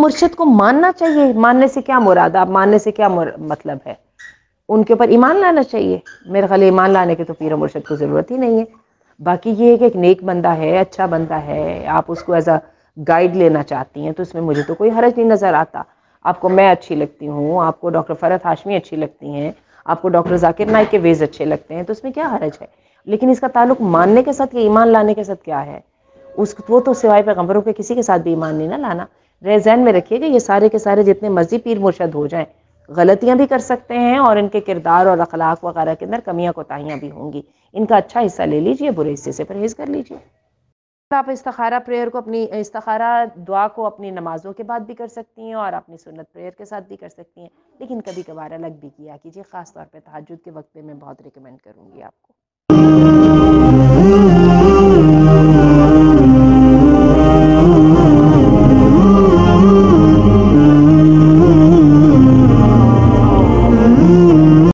मुर्शिद को मानना चाहिए। मानने से क्या मुराद, आप मानने से क्या मतलब है, उनके ऊपर ईमान लाना चाहिए। मेरे ख्याल ईमान लाने की तो पीर और मुर्शिद को ज़रूरत ही नहीं है। बाकी ये है कि एक नेक बंदा है, अच्छा बंदा है, आप उसको एज अ गाइड लेना चाहती हैं तो इसमें मुझे तो कोई हर्ज नहीं नज़र आता। आपको मैं अच्छी लगती हूँ, आपको डॉक्टर फ़रहत हाशमी अच्छी लगती हैं, आपको डॉक्टर जाकिर नाइक के वेज़ अच्छे लगते हैं, तो इसमें क्या हर्ज है। लेकिन इसका ताल्लुक मानने के साथ या ईमान लाने के साथ क्या है, उस वो तो सिवाय पैगंबरों के किसी के साथ भी ईमान नहीं ना लाना। ज़हन में रखिएगा ये सारे के सारे जितने मर्जी पीर मुर्शद हो जाएं, गलतियां भी कर सकते हैं और इनके किरदार और अखलाक वगैरह के अंदर कमियां कोताहियां भी होंगी। इनका अच्छा हिस्सा ले लीजिए, बुरे हिस्से से परहेज कर लीजिए। आप इस्तिखारा प्रेयर को, अपनी इस्तिखारा दुआ को अपनी नमाजों के बाद भी कर सकती हैं और अपनी सुन्नत प्रेयर के साथ भी कर सकती हैं, लेकिन कभी कभार अलग भी किया कीजिए। ख़ास तौर पे तहज्जुद के वक्त पे मैं बहुत रिकमेंड करूँगी आपको।